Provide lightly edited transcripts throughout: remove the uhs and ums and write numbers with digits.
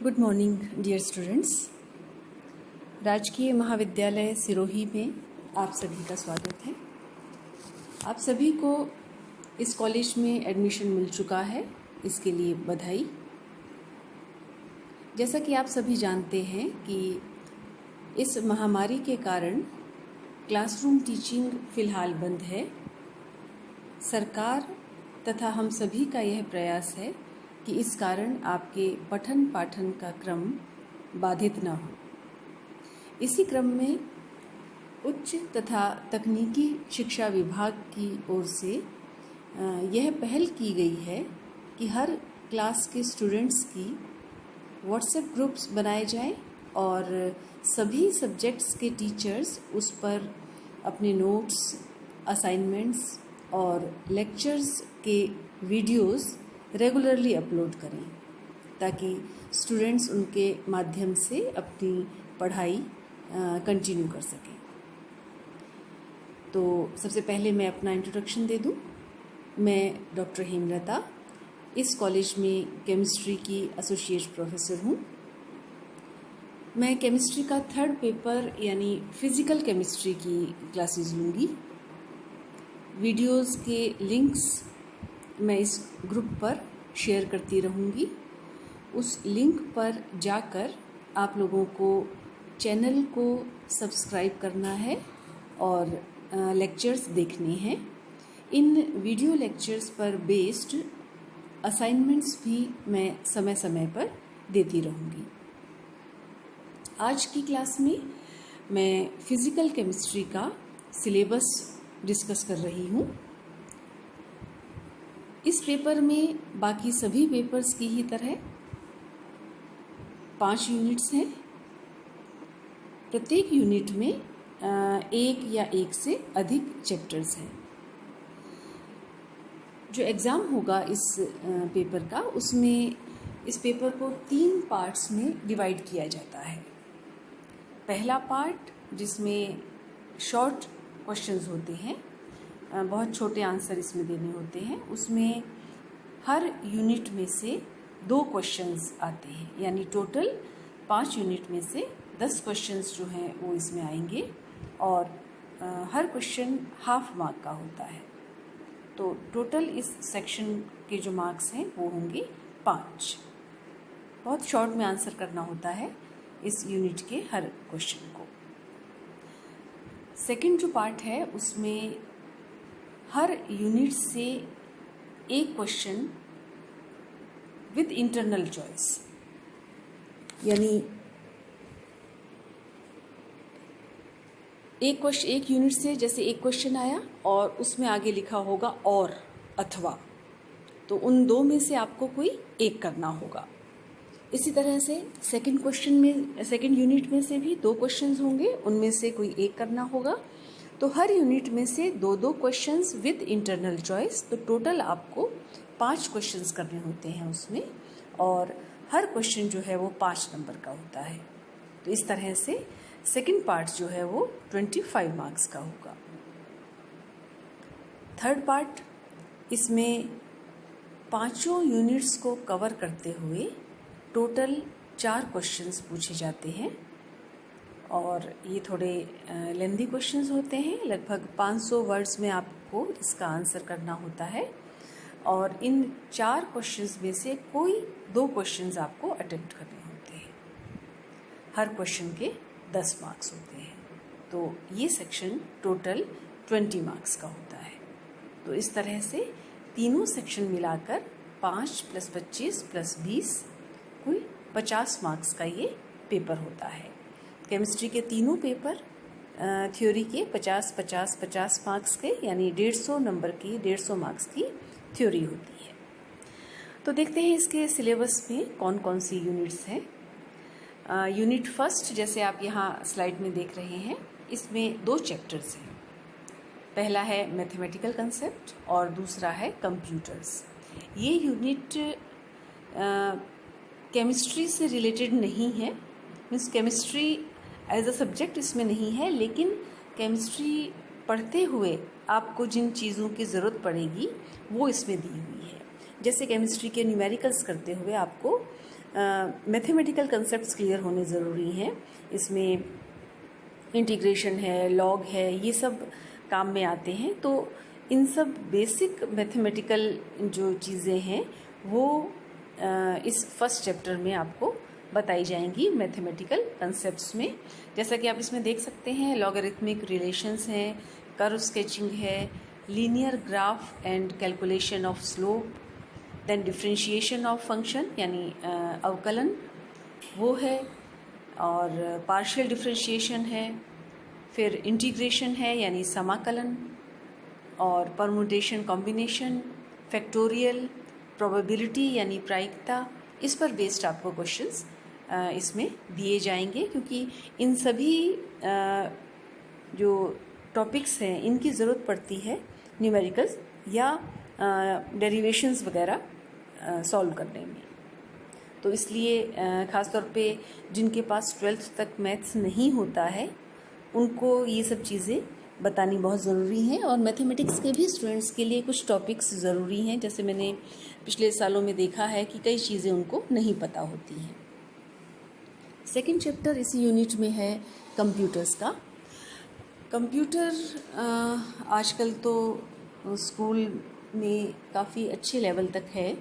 Good morning dear students. राजकीय महाविद्यालय सिरोही में आप सभी का स्वागत है। आप सभी को इस कॉलेज में एडमिशन मिल चुका है, इसके लिए बधाई। जैसा कि आप सभी जानते हैं कि इस महामारी के कारण क्लासरूम टीचिंग फ़िलहाल बंद है। सरकार तथा हम सभी का यह प्रयास है कि इस कारण आपके पठन पाठन का क्रम बाधित न हो। इसी क्रम में उच्च तथा तकनीकी शिक्षा विभाग की ओर से यह पहल की गई है कि हर क्लास के स्टूडेंट्स की व्हाट्सएप ग्रुप्स बनाए जाएं और सभी सब्जेक्ट्स के टीचर्स उस पर अपने नोट्स, असाइनमेंट्स और लेक्चर्स के वीडियोस रेगुलरली अपलोड करें ताकि स्टूडेंट्स उनके माध्यम से अपनी पढ़ाई कंटिन्यू कर सकें। तो सबसे पहले मैं अपना इंट्रोडक्शन दे दूं। मैं डॉक्टर हेमलता इस कॉलेज में केमिस्ट्री की एसोसिएट प्रोफेसर हूं। मैं केमिस्ट्री का थर्ड पेपर यानी फिज़िकल केमिस्ट्री की क्लासेस लूँगी। वीडियोस के लिंक्स मैं इस ग्रुप पर शेयर करती रहूँगी। उस लिंक पर जाकर आप लोगों को चैनल को सब्सक्राइब करना है और लेक्चर्स देखने हैं। इन वीडियो लेक्चर्स पर बेस्ड असाइनमेंट्स भी मैं समय समय पर देती रहूँगी। आज की क्लास में मैं फिज़िकल केमिस्ट्री का सिलेबस डिस्कस कर रही हूँ। इस पेपर में बाकी सभी पेपर्स की ही तरह 5 यूनिट्स हैं। प्रत्येक यूनिट में एक या एक से अधिक चैप्टर्स हैं। जो एग्ज़ाम होगा इस पेपर का, उसमें इस पेपर को 3 पार्ट्स में डिवाइड किया जाता है। पहला पार्ट जिसमें शॉर्ट क्वेश्चंस होते हैं, बहुत छोटे आंसर इसमें देने होते हैं, उसमें हर यूनिट में से 2 क्वेश्चंस आते हैं, यानी टोटल 5 यूनिट में से 10 क्वेश्चंस जो हैं वो इसमें आएंगे और हर क्वेश्चन हाफ मार्क का होता है। तो टोटल इस सेक्शन के जो मार्क्स हैं वो होंगे 5। बहुत शॉर्ट में आंसर करना होता है इस यूनिट के हर क्वेश्चन को। सेकंड जो पार्ट है उसमें हर यूनिट से एक क्वेश्चन विद इंटरनल चॉइस, यानी एक यूनिट से जैसे एक क्वेश्चन आया और उसमें आगे लिखा होगा और अथवा, तो उन 2 में से आपको कोई एक करना होगा। इसी तरह से सेकंड यूनिट में से भी 2 क्वेश्चंस होंगे, उनमें से कोई एक करना होगा। तो हर यूनिट में से 2-2 क्वेश्चंस विद इंटरनल चॉइस, तो टोटल आपको 5 क्वेश्चंस करने होते हैं उसमें, और हर क्वेश्चन जो है वो 5 नंबर का होता है। तो इस तरह से सेकंड पार्ट जो है वो 25 मार्क्स का होगा। थर्ड पार्ट, इसमें 5 यूनिट्स को कवर करते हुए टोटल 4 क्वेश्चंस पूछे जाते हैं और ये थोड़े लेंदी क्वेश्चंस होते हैं। लगभग 500 वर्ड्स में आपको इसका आंसर करना होता है और इन 4 क्वेश्चंस में से कोई 2 क्वेश्चंस आपको अटेम्प्ट करने होते हैं। हर क्वेश्चन के 10 मार्क्स होते हैं। तो ये सेक्शन टोटल 20 मार्क्स का होता है। तो इस तरह से तीनों सेक्शन मिलाकर 5 + 25 + 20 कुल 50 मार्क्स का ये पेपर होता है। केमिस्ट्री के तीनों पेपर थ्योरी के 50-50-50 मार्क्स के, यानी 150 नंबर की 150 मार्क्स की थ्योरी होती है। तो देखते हैं इसके सिलेबस में कौन कौन सी यूनिट्स हैं। यूनिट फर्स्ट, जैसे आप यहाँ स्लाइड में देख रहे हैं, इसमें 2 चैप्टर्स हैं। पहला है मैथमेटिकल कंसेप्ट और दूसरा है कंप्यूटर्स। ये यूनिट केमिस्ट्री से रिलेटेड नहीं है, means chemistry as a subject इसमें नहीं है, लेकिन केमिस्ट्री पढ़ते हुए आपको जिन चीज़ों की ज़रूरत पड़ेगी वो इसमें दी हुई है। जैसे केमिस्ट्री के न्यूमेरिकल्स करते हुए आपको मैथमेटिकल कंसेप्ट्स क्लियर होने ज़रूरी हैं। इसमें इंटीग्रेशन है, लॉग है, ये सब काम में आते हैं। तो इन सब बेसिक मैथमेटिकल जो चीज़ें हैं वो इस फर्स्ट चैप्टर में आपको बताई जाएंगी मैथमेटिकल कंसेप्ट्स में। जैसा कि आप इसमें देख सकते हैं, लॉगरिथमिक रिलेशंस हैं, कर्व स्केचिंग है, linear graph and calculation of slope, then differentiation of function यानी अवकलन वो है, और पार्शियल डिफरेंशिएशन है, फिर इंटीग्रेशन है यानी समाकलन, और परमुटेशन कॉम्बिनेशन, फैक्टोरियल, प्रोबेबिलिटी यानी प्रायिकता। इस पर बेस्ड आपको क्वेश्चंस इसमें दिए जाएंगे, क्योंकि इन सभी जो टॉपिक्स हैं इनकी ज़रूरत पड़ती है न्यूमेरिकल्स या डेरिवेशंस वगैरह सॉल्व करने में। तो इसलिए ख़ास तौर पे जिनके पास 12th तक मैथ्स नहीं होता है उनको ये सब चीज़ें बतानी बहुत ज़रूरी हैं। और मैथमेटिक्स के भी स्टूडेंट्स के लिए कुछ टॉपिक्स ज़रूरी हैं, जैसे मैंने पिछले सालों में देखा है कि कई चीज़ें उनको नहीं पता होती हैं। सेकंड चैप्टर इसी यूनिट में है कंप्यूटर्स का। कंप्यूटर आजकल तो स्कूल में काफ़ी अच्छे लेवल तक है,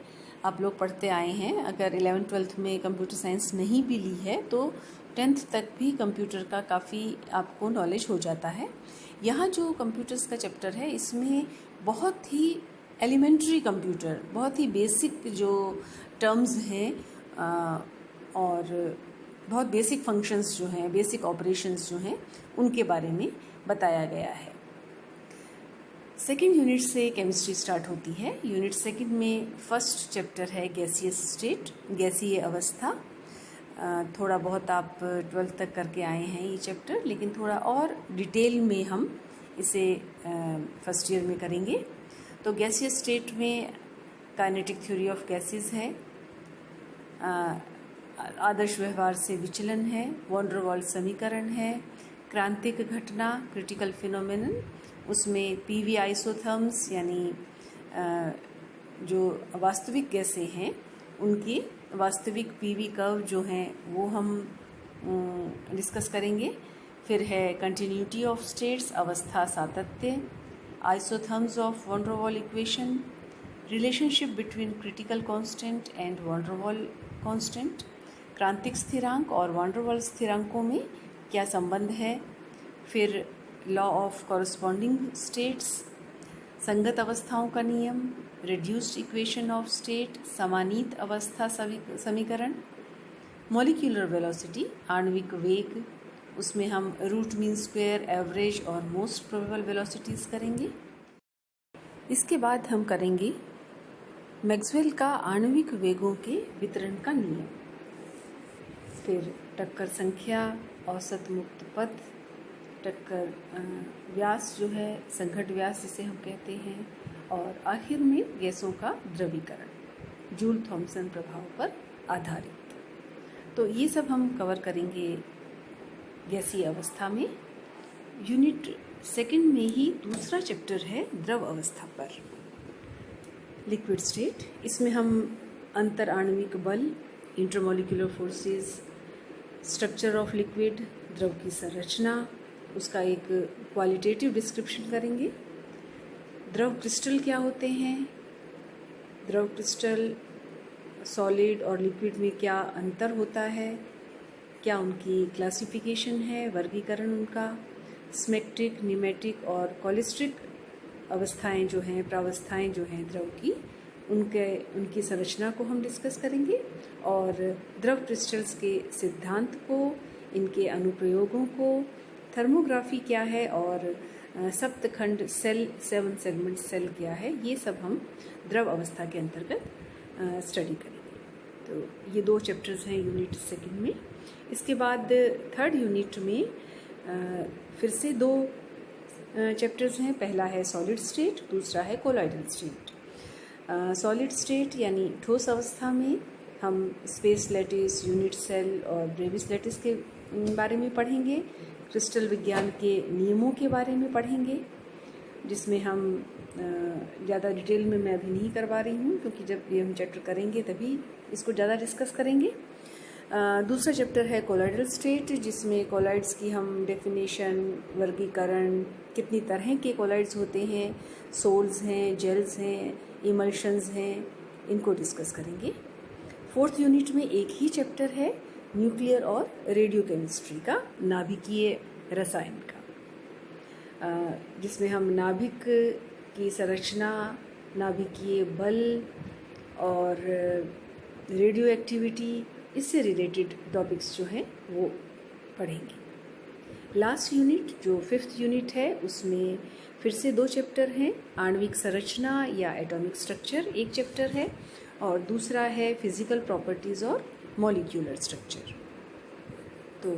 आप लोग पढ़ते आए हैं। अगर 11th-12th में कंप्यूटर साइंस नहीं भी ली है तो 10th तक भी कंप्यूटर का काफ़ी आपको नॉलेज हो जाता है। यहाँ जो कंप्यूटर्स का चैप्टर है इसमें बहुत ही एलिमेंट्री कंप्यूटर, बहुत ही बेसिक जो टर्म्स हैं और बहुत बेसिक फंक्शंस जो हैं, बेसिक ऑपरेशंस जो हैं, उनके बारे में बताया गया है। सेकेंड यूनिट से केमिस्ट्री स्टार्ट होती है। यूनिट सेकेंड में फर्स्ट चैप्टर है गैसियस स्टेट, गैसीय अवस्था। थोड़ा बहुत आप 12th तक करके आए हैं ये चैप्टर, लेकिन थोड़ा और डिटेल में हम इसे फर्स्ट ईयर में करेंगे। तो गैसियस स्टेट में काइनेटिक थ्योरी ऑफ गैसेस है, आदर्श व्यवहार से विचलन है, वॉन डर वाल्स समीकरण है, क्रांतिक घटना क्रिटिकल फिनोमेनन, उसमें पीवी आइसोथर्म्स यानी जो वास्तविक गैसें हैं उनकी वास्तविक पीवी कर्व जो हैं वो हम डिस्कस करेंगे। फिर है कंटिन्यूटी ऑफ स्टेट्स, अवस्था सातत्य, isotherms of van der Waals equation, relationship between critical constant and van der Waals constant, क्रांतिक स्थिरांक और वॉन डर वाल स्थिरांकों में क्या संबंध है। फिर लॉ ऑफ कॉरस्पॉन्डिंग स्टेट्स, संगत अवस्थाओं का नियम, रिड्यूस्ड इक्वेशन ऑफ स्टेट, समानीत अवस्था समीकरण, मॉलिक्यूलर वेलोसिटी आणविक वेग, उसमें हम रूट मीन स्क्वायर, एवरेज और मोस्ट प्रोबेबल वेलोसिटीज करेंगे। इसके बाद हम करेंगे मैक्सवेल का आणविक वेगों के वितरण का नियम, फिर टक्कर संख्या, औसत मुक्त पथ, टक्कर व्यास जो है, संघट व्यास जिसे हम कहते हैं, और आखिर में गैसों का द्रवीकरण जूल थॉमसन प्रभाव पर आधारित। तो ये सब हम कवर करेंगे गैसीय अवस्था में। यूनिट सेकंड में ही दूसरा चैप्टर है द्रव अवस्था पर, लिक्विड स्टेट। इसमें हम अंतर आणविक बल, intermolecular forces, structure of liquid, द्रव की संरचना, उसका एक क्वालिटेटिव डिस्क्रिप्शन करेंगे। द्रव क्रिस्टल क्या होते हैं, द्रव क्रिस्टल सॉलिड और लिक्विड में क्या अंतर होता है, क्या उनकी क्लासिफिकेशन है, वर्गीकरण उनका, स्मेक्टिक, न्यूमेटिक और कॉलिस्ट्रिक अवस्थाएं जो हैं, प्रावस्थाएं जो हैं द्रव की, उनकी संरचना को हम डिस्कस करेंगे, और द्रव क्रिस्टल्स के सिद्धांत को, इनके अनुप्रयोगों को, थर्मोग्राफी क्या है और सप्तखंड सेल, 7 सेगमेंट सेल क्या है, ये सब हम द्रव अवस्था के अंतर्गत स्टडी करेंगे। तो ये 2 चैप्टर्स हैं यूनिट सेकंड में। इसके बाद थर्ड यूनिट में फिर से 2 चैप्टर्स हैं। पहला है सॉलिड स्टेट, दूसरा है कोलॉइडल स्टेट। सॉलिड स्टेट यानी ठोस अवस्था में हम स्पेस लैटिस, यूनिट सेल और ब्रेविस लैटिस के बारे में पढ़ेंगे। क्रिस्टल विज्ञान के नियमों के बारे में पढ़ेंगे, जिसमें हम ज़्यादा डिटेल में मैं अभी नहीं करवा रही हूँ, क्योंकि जब ये हम चैप्टर करेंगे तभी इसको ज़्यादा डिस्कस करेंगे। दूसरा चैप्टर है कोलॉइडल स्टेट, जिसमें कोलॉइड्स की हम डेफिनेशन, वर्गीकरण, कितनी तरह के कोलॉइड्स होते हैं, सोल्स हैं, जेल्स हैं, इमल्शंस हैं, इनको डिस्कस करेंगे। फोर्थ यूनिट में एक ही चैप्टर है न्यूक्लियर और रेडियो केमिस्ट्री का, नाभिकीय रसायन का, जिसमें हम नाभिक की संरचना, नाभिकीय बल और रेडियो एक्टिविटी, इससे रिलेटेड टॉपिक्स जो हैं वो पढ़ेंगे। लास्ट यूनिट जो फिफ्थ यूनिट है, उसमें फिर से 2 चैप्टर हैं, आणविक संरचना या एटॉमिक स्ट्रक्चर एक चैप्टर है, और दूसरा है फिजिकल प्रॉपर्टीज़ और मॉलिक्यूलर स्ट्रक्चर। तो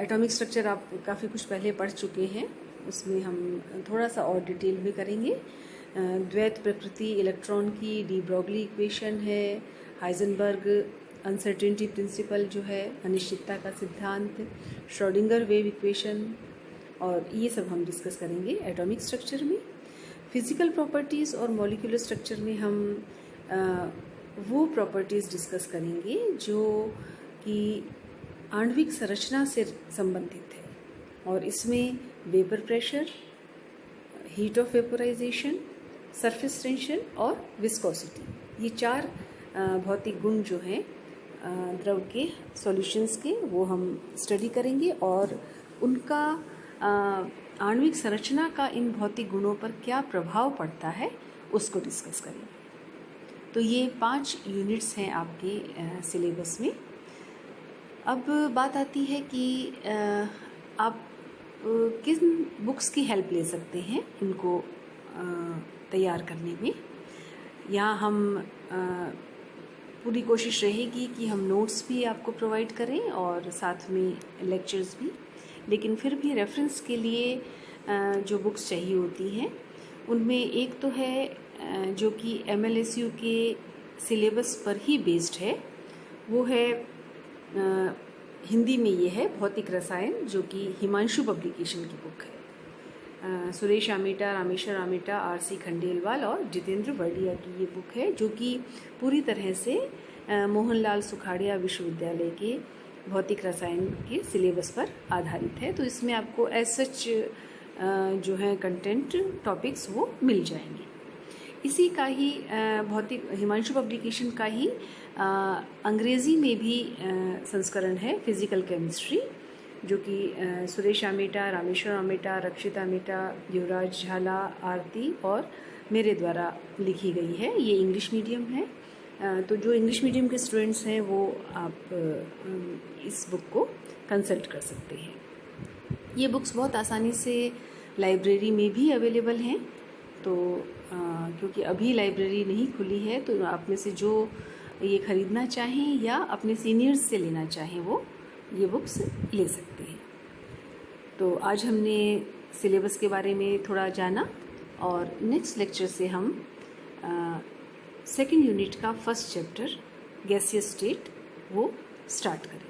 एटॉमिक स्ट्रक्चर आप काफ़ी कुछ पहले पढ़ चुके हैं, उसमें हम थोड़ा सा और डिटेल में करेंगे। द्वैत प्रकृति इलेक्ट्रॉन की, डी ब्रोगली इक्वेशन है, हाइजेनबर्ग अनसर्टेनिटी प्रिंसिपल जो है, अनिश्चितता का सिद्धांत, श्रोडिंगर वेव इक्वेशन, और ये सब हम डिस्कस करेंगे एटॉमिक स्ट्रक्चर में। फिजिकल प्रॉपर्टीज़ और मॉलिक्यूलर स्ट्रक्चर में हम वो प्रॉपर्टीज़ डिस्कस करेंगे जो कि आणविक संरचना से संबंधित है, और इसमें vapour pressure, heat of vaporisation, surface tension और विस्कोसिटी, ये 4 भौतिक गुण जो हैं द्रव के, सॉल्यूशंस के, वो हम स्टडी करेंगे, और उनका आणविक संरचना का इन भौतिक गुणों पर क्या प्रभाव पड़ता है उसको डिस्कस करेंगे। तो ये 5 यूनिट्स हैं आपके सिलेबस में। अब बात आती है कि आप किन बुक्स की हेल्प ले सकते हैं इनको तैयार करने में। यहाँ हम पूरी कोशिश रहेगी कि हम नोट्स भी आपको प्रोवाइड करें और साथ में लेक्चर्स भी, लेकिन फिर भी रेफरेंस के लिए जो बुक्स चाहिए होती हैं उनमें एक तो है जो कि MLSU के सिलेबस पर ही बेस्ड है, वो है हिंदी में ये है भौतिक रसायन, जो कि हिमांशु पब्लिकेशन की बुक है। सुरेश आमेटा, रामेश्वर आमेटा, RC खंडेलवाल और जितेंद्र वर्डिया की ये बुक है, जो कि पूरी तरह से मोहनलाल सुखाड़िया विश्वविद्यालय के भौतिक रसायन के सिलेबस पर आधारित है। तो इसमें आपको एज सच जो है कंटेंट टॉपिक्स वो मिल जाएंगे। इसी का ही भौतिक हिमांशु पब्लिकेशन का ही अंग्रेज़ी में भी संस्करण है फिजिकल केमिस्ट्री, जो कि सुरेश आमेटा, रामेश्वर आमेटा, रक्षित आमेटा, युवराज झाला, आरती और मेरे द्वारा लिखी गई है। ये इंग्लिश मीडियम है, तो जो इंग्लिश मीडियम के स्टूडेंट्स हैं वो आप इस बुक को कंसल्ट कर सकते हैं। ये बुक्स बहुत आसानी से लाइब्रेरी में भी अवेलेबल हैं, तो क्योंकि अभी लाइब्रेरी नहीं खुली है, तो आप में से जो ये ख़रीदना चाहें या अपने सीनियर्स से लेना चाहें वो ये बुक्स ले सकते हैं। तो आज हमने सिलेबस के बारे में थोड़ा जाना, और नेक्स्ट लेक्चर से हम सेकेंड यूनिट का फर्स्ट चैप्टर गैसियस स्टेट वो स्टार्ट करें।